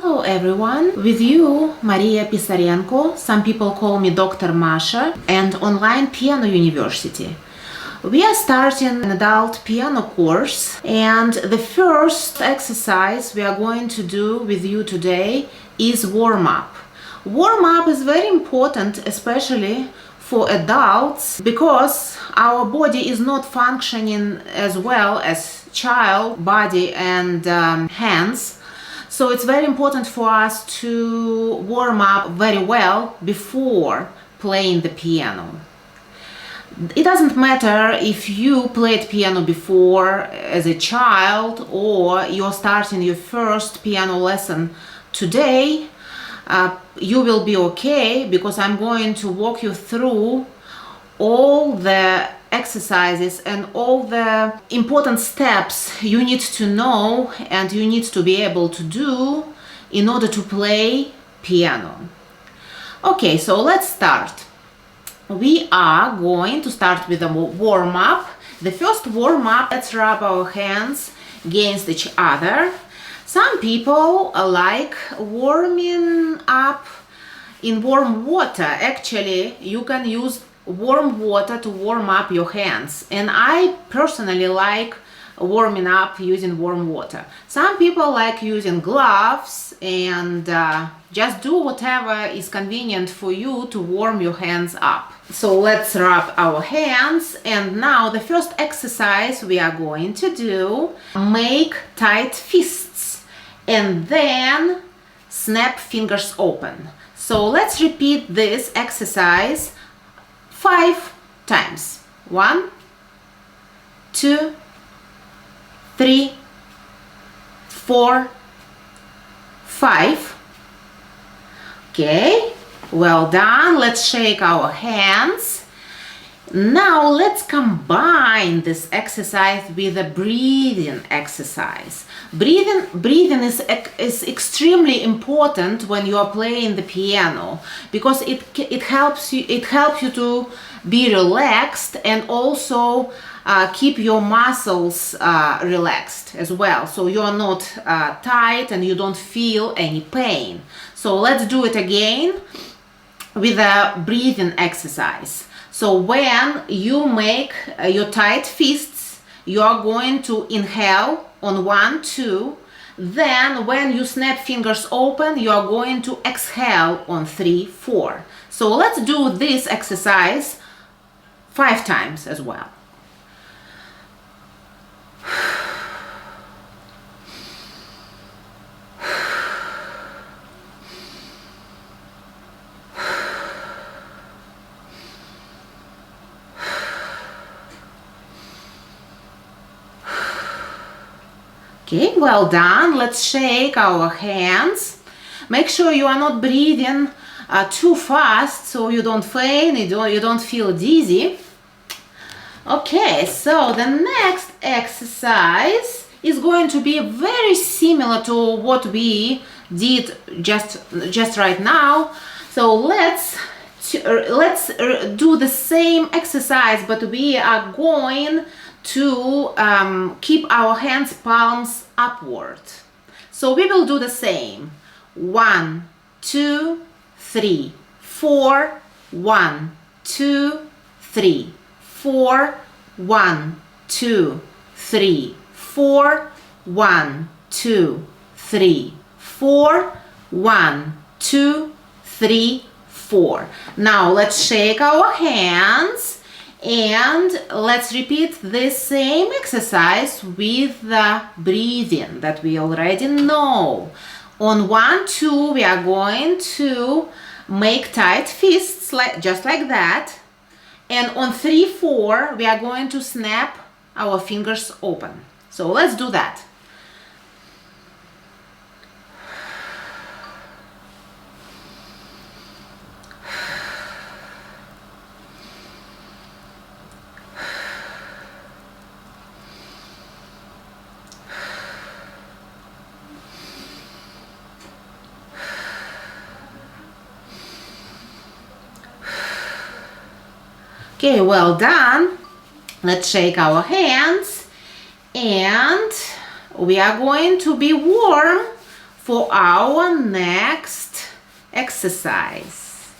Hello everyone, with you Maria Pisarenko, some people call me Dr. Masha, and Online Piano University. We are starting an adult piano course, and the first exercise we are going to do with you today is warm-up. Warm-up is very important, especially for adults, because our body is not functioning as well as child body and hands. So it's very important for us to warm up very well before playing the piano. It doesn't matter if you played piano before as a child or you're starting your first piano lesson today. You will be okay, because I'm going to walk you through all the exercises and all the important steps you need to know and you need to be able to do in order to play piano. Okay, so let's start. We are going to start with a warm-up. The first warm-up, let's rub our hands against each other. Some people like warming up in warm water. Actually, you can use warm water to warm up your hands, and I personally like warming up using warm water. Some people like using gloves, and just do whatever is convenient for you to warm your hands up. So let's rub our hands, and now the first exercise we are going to do, make tight fists and then snap fingers open. So let's repeat this exercise 5 times. 1, 2, 3, 4, 5. Okay, well done. Let's shake our hands. Now let's combine this exercise with a breathing exercise. Breathing is extremely important when you are playing the piano, because it helps you to be relaxed and also keep your muscles relaxed as well, so you are not tight and you don't feel any pain. So let's do it again with a breathing exercise. So when you make your tight fists, you are going to inhale on 1, 2. Then when you snap fingers open, you are going to exhale on 3, 4. So let's do this exercise 5 times as well. Okay, well done. Let's shake our hands. Make sure you are not breathing too fast, so you don't faint, you don't feel dizzy. Okay, so the next exercise is going to be very similar to what we did just right now. So let's do the same exercise, but we are going to keep our hands palms upward. So we will do the same. 1, 2, 3, 4. 1, 2, 3, 4. 1, 2, 3, 4. 1, 2, 3, 4. 1, 2, 3, 4. Now let's shake our hands. And let's repeat this same exercise with the breathing that we already know. On 1, 2, we are going to make tight fists, just like that. And on 3, 4, we are going to snap our fingers open. So let's do that. Okay, well done. Let's shake our hands, and we are going to be warm for our next exercise.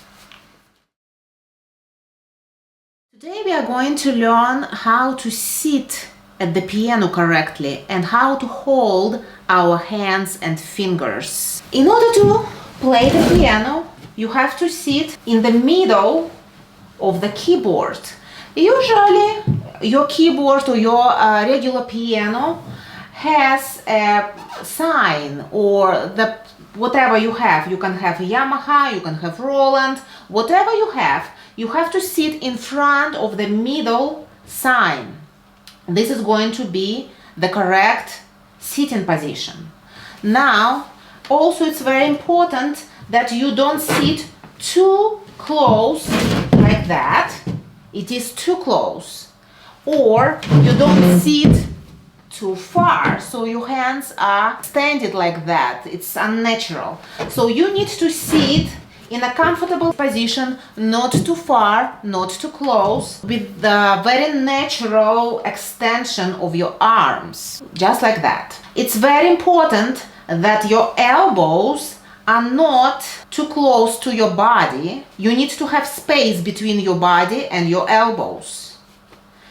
Today we are going to learn how to sit at the piano correctly and how to hold our hands and fingers. In order to play the piano, you have to sit in the middle of the keyboard. Usually your keyboard or your regular piano has a sign or whatever you have. You can have Yamaha, you can have Roland, whatever you have to sit in front of the middle sign. This is going to be the correct sitting position. Now, also it's very important that you don't sit too close like that. It is too close. Or you don't sit too far, so your hands are extended like that. It's unnatural. So you need to sit in a comfortable position, not too far, not too close, with the very natural extension of your arms, just like that. It's very important that your elbows are not too close to your body. You need to have space between your body and your elbows.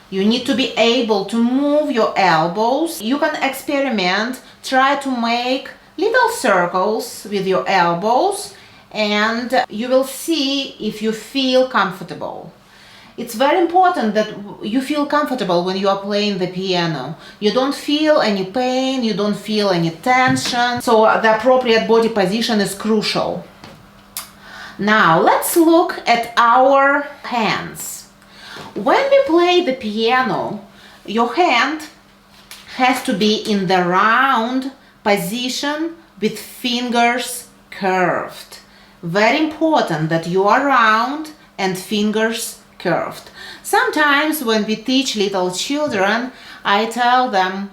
You need to be able to move your elbows. You can experiment, try to make little circles with your elbows, and you will see if you feel comfortable. It's very important that you feel comfortable when you are playing the piano. You don't feel any pain, you don't feel any tension, so the appropriate body position is crucial. Now let's look at our hands. When we play the piano, your hand has to be in the round position with fingers curved. Very important that you are round and fingers curved. Sometimes when we teach little children, I tell them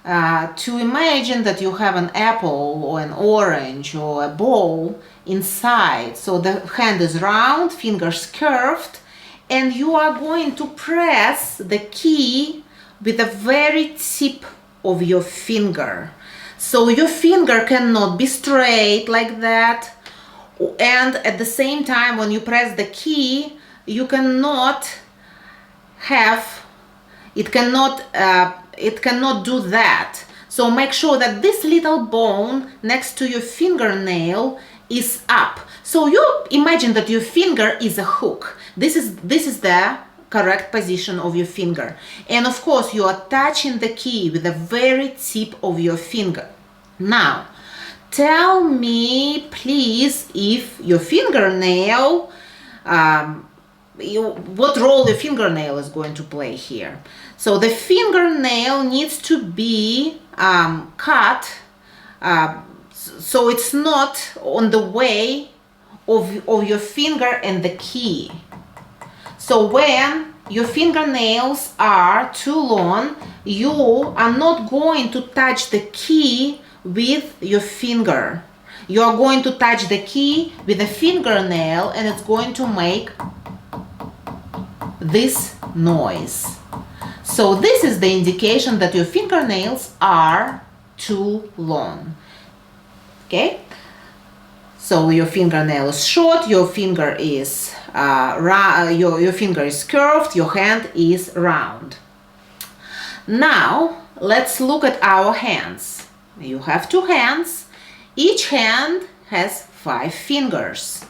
to imagine that you have an apple or an orange or a ball inside. So the hand is round, fingers curved, and you are going to press the key with the very tip of your finger. So your finger cannot be straight like that, and at the same time when you press the key, you cannot it cannot do that. So make sure that this little bone next to your fingernail is up. So you imagine that your finger is a hook. This is the correct position of your finger. And of course you are touching the key with the very tip of your finger. Now, tell me please if your fingernail, what role your fingernail is going to play here. So the fingernail needs to be cut so it's not on the way of your finger and the key. So when your fingernails are too long, you are not going to touch the key with your finger. You are going to touch the key with a fingernail and it's going to make this noise. So this is the indication that your fingernails are too long. Okay? So your fingernail is short, your finger is your finger is curved, your hand is round. Now let's look at our hands. You have two hands. Each hand has 5 fingers.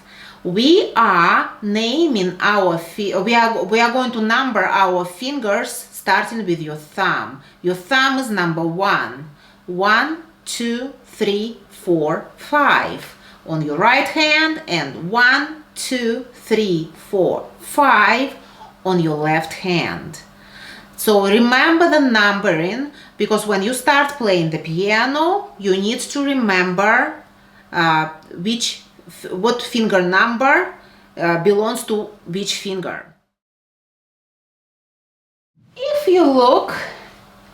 We are naming our we are going to number our fingers starting with your thumb. Your thumb is number 1. 1, 2, 3, 4, 5 on your right hand, and 1, 2, 3, 4, 5 on your left hand. So remember the numbering, because when you start playing the piano, you need to remember what finger number belongs to which finger. If you look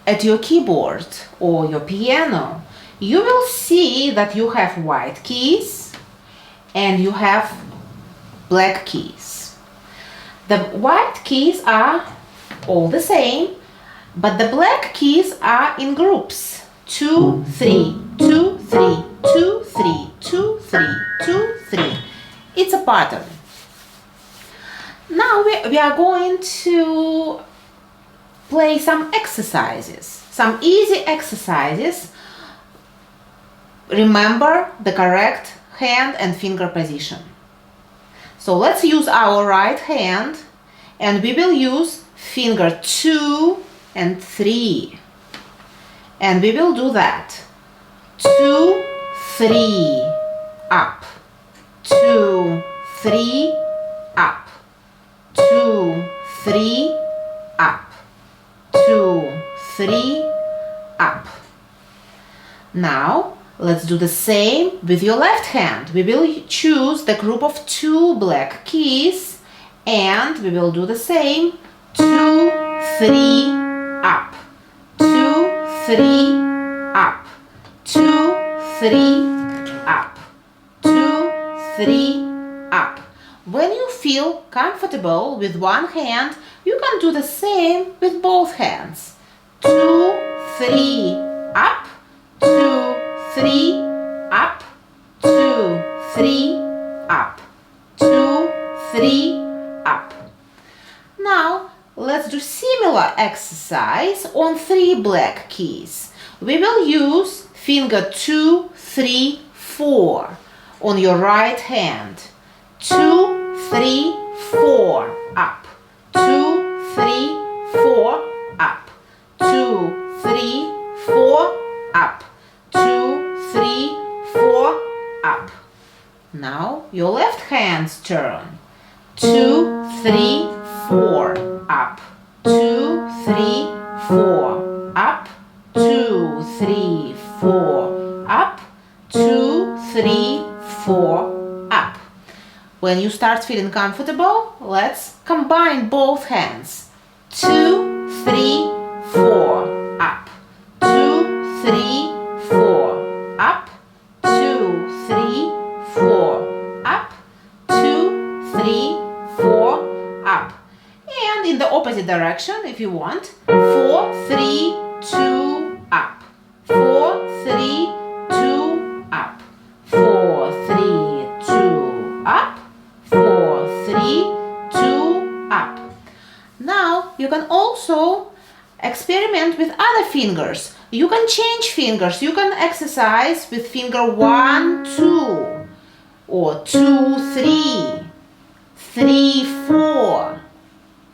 at your keyboard or your piano, you will see that you have white keys and you have black keys. The white keys are all the same, but the black keys are in groups. 2, 3, 2, 3, 2, 3, 2, 3, 2, 3. It's a pattern. Now we are going to play some exercises, some easy exercises. Remember the correct hand and finger position. So let's use our right hand and we will use finger 2 and 3. And we will do that. 2, 3, up. 2, 3, up. 2, 3, up. 2, 3, up. Now let's do the same with your left hand. We will choose the group of 2 black keys and we will do the same. 2, 3, up. 2, 3, up. 2, 3, up. 2, 3, up. When you feel comfortable with one hand, you can do the same with both hands. 2, 3, up. 2, 3, up. 2, 3, up. 2, 3, up. Now let's do similar exercise on 3 black keys. We will use finger 2, 3, 4 on your right hand. 2, 3, 4, up. 2, 3, 4, up. 2, 3, 4, up. 2, 3, 4, up. Now your left hand's turn. 2, 3, 4, up. 2, 3, 4, up. 2, 3, 4, up. 2, 3, 4, up. When you start feeling comfortable, let's combine both hands. 2, 3, 4, up. 2, 3, 4, up. 2, 3, 4, up. 2, 3, 4, up. And in the opposite direction, if you want. 4, 3, 2, up. 4, 3, 2, up. 4, 3, 2, up. 4, 3, 2, up. Now you can also experiment with other fingers. You can change fingers. You can exercise with finger 1, 2, or 2, 3, 3, 4,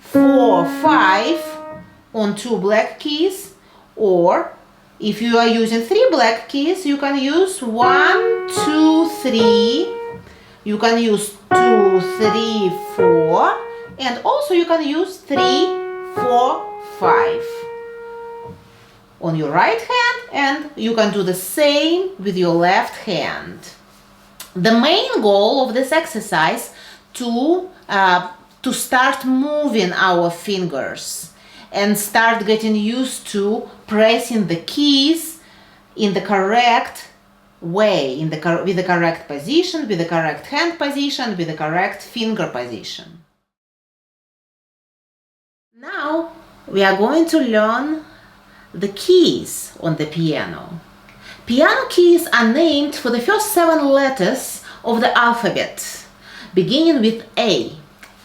4, 5 on 2 black keys. Or if you are using 3 black keys, you can use 1, 2, 3. You can use 2, 3, 4. And also you can use 3, 4, 5 on your right hand, and you can do the same with your left hand. The main goal of this exercise to start moving our fingers and start getting used to pressing the keys in the correct way, with the correct position, with the correct hand position, with the correct finger position. Now we are going to learn the keys on the piano. Piano keys are named for the first 7 letters of the alphabet, beginning with A.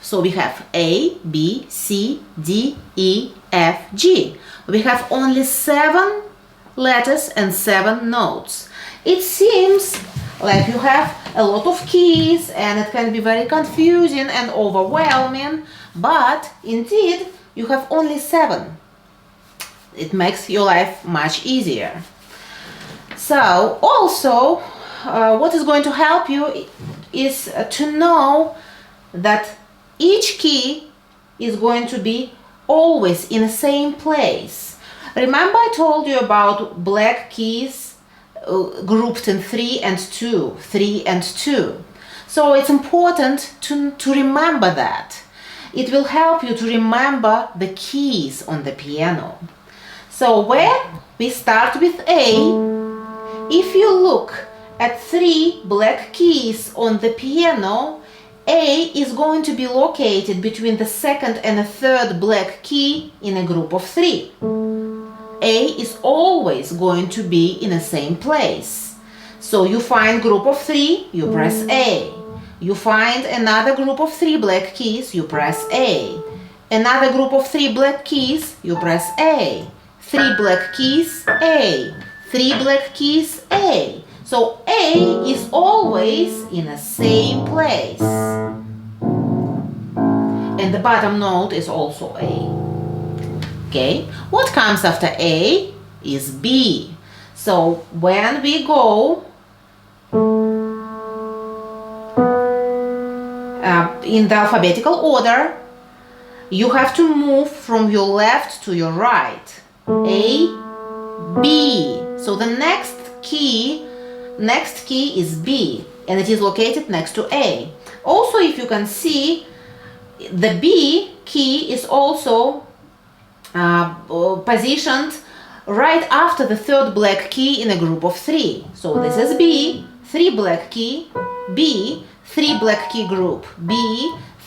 So we have A, B, C, D, E, F, G. We have only 7 letters and 7 notes. It seems like you have a lot of keys and it can be very confusing and overwhelming, but indeed you have only 7. It makes your life much easier. So also what is going to help you is to know that each key is going to be always in the same place. Remember I told you about black keys grouped in 3 and 2, 3 and 2. So it's important to remember that. It will help you to remember the keys on the piano. So when we start with A, if you look at 3 black keys on the piano, A is going to be located between the 2nd and the 3rd black key in a group of 3. A is always going to be in the same place. So you find group of 3, you press A. You find another group of 3 black keys, you press A. Another group of 3 black keys, you press A. 3 black keys, A. 3 black keys, A. So A is always in the same place. And the bottom note is also A. Okay, what comes after A is B. So when we go in the alphabetical order, you have to move from your left to your right. A, B. So the next key is B, and it is located next to A. Also, if you can see, the B key is also positioned right after the third black key in a group of 3. So this is B, 3 black key, B, 3 black key group, B,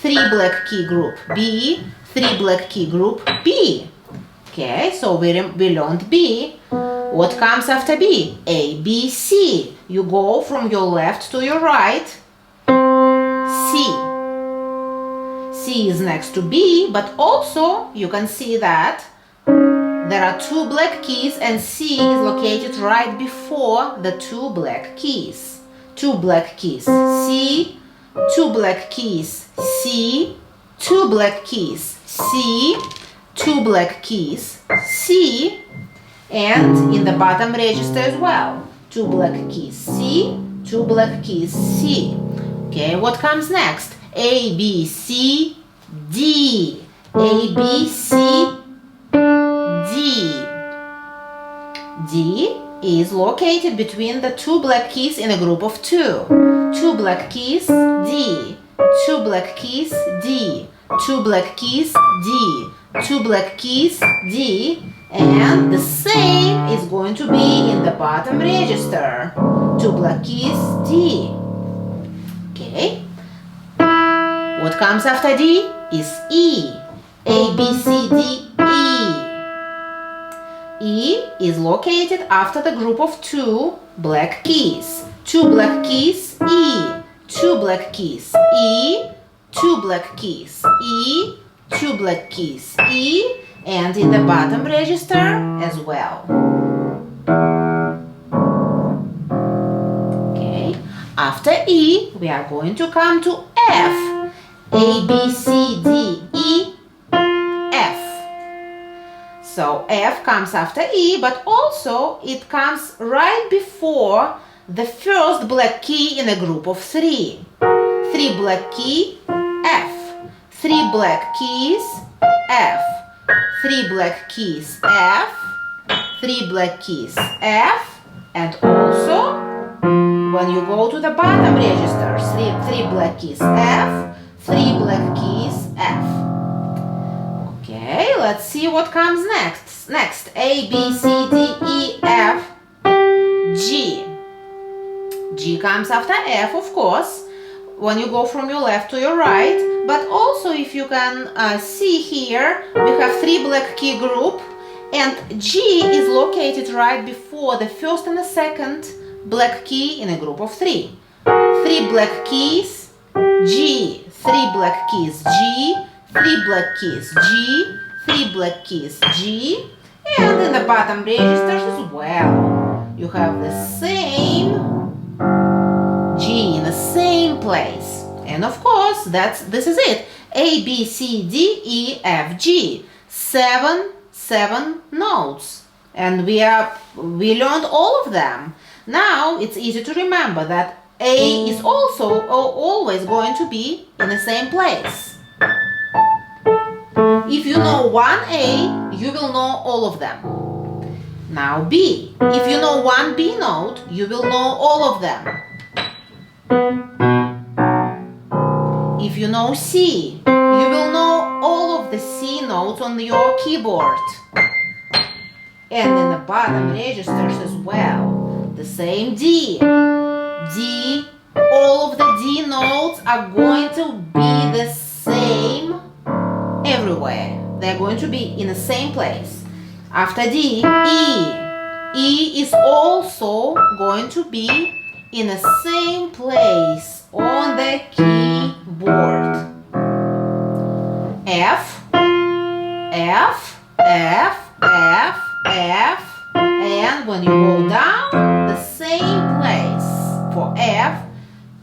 3 black key group, B, 3 black key group, B. Okay, so we learned B. What comes after B? A, B, C. You go from your left to your right. C. C is next to B, but also you can see that there are 2 black keys and C is located right before the 2 black keys. 2 black keys, C, 2 black keys, C, 2 black keys, C, 2 black keys, C, and in the bottom register as well. 2 black keys, C, 2 black keys, C. Okay, what comes next? A, B, C, D. A, B, C, D. D is located between the 2 black keys in a group of 2. 2 black keys, D. 2 black keys, D. 2 black keys, D. 2 black keys, D. And the same is going to be in the bottom register. 2 black keys, D. Okay. What comes after D is E. A, B, C, D, E. E is located after the group of 2 black keys. 2 black keys, E. 2 black keys, E. 2 black keys, E. 2 black keys, E. And in the bottom register as well. Okay. After E, we are going to come to F. A, B, C, D, E, F. So F comes after E, but also it comes right before the first black key in a group of 3. 3 black key, F. 3 black keys, F. 3 black keys, F. 3 black keys, F. And also, when you go to the bottom register, 3 black keys, F. 3 black keys, F. Okay, let's see what comes next. Next, A, B, C, D, E, F, G. G comes after F, of course, when you go from your left to your right. But also, if you can see here, we have 3 black key group, and G is located right before the first and the second black key in a group of 3. 3 black keys, G. 3 black keys, G. 3 black keys, G. 3 black keys, G. And in the bottom registers as well, you have the same G in the same place. And of course, this is it. A, B, C, D, E, F, G. 7 notes. And we learned all of them. Now it's easy to remember that A is also always going to be in the same place. If you know one A, you will know all of them. Now B. If you know one B note, you will know all of them. If you know C, you will know all of the C notes on your keyboard. And in the bottom registers as well. The same D. D, all of the D notes are going to be the same everywhere. They're going to be in the same place. After D, E. E is also going to be in the same place on the keyboard. F, F, F, F, F, and when you go down, the same place for F,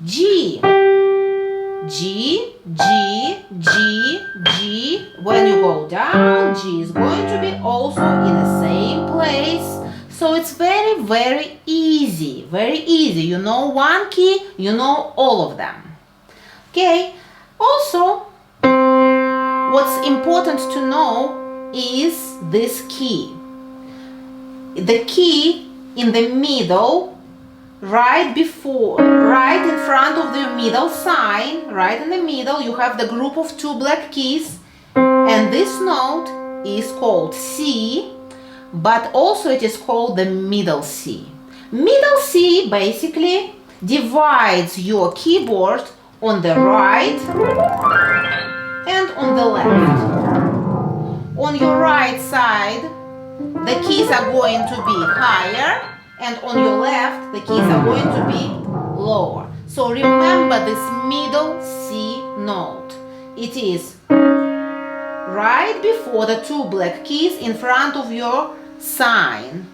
G, G, G, G, G. When you go down, G is going to be also in the same place. So it's very, very easy, very easy. You know one key, you know all of them. Okay, also, what's important to know is this key. The key in the middle, right in front of the middle sign, right in the middle, you have the group of two black keys, and this note is called C, but also it is called the middle C. Middle C basically divides your keyboard on the right and on the left. On your right side, the keys are going to be higher, and on your left, the keys are going to be lower. So remember this middle C note. It is right before the two black keys in front of your sign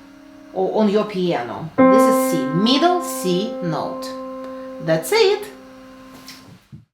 or on your piano. This is C, middle C note. That's it.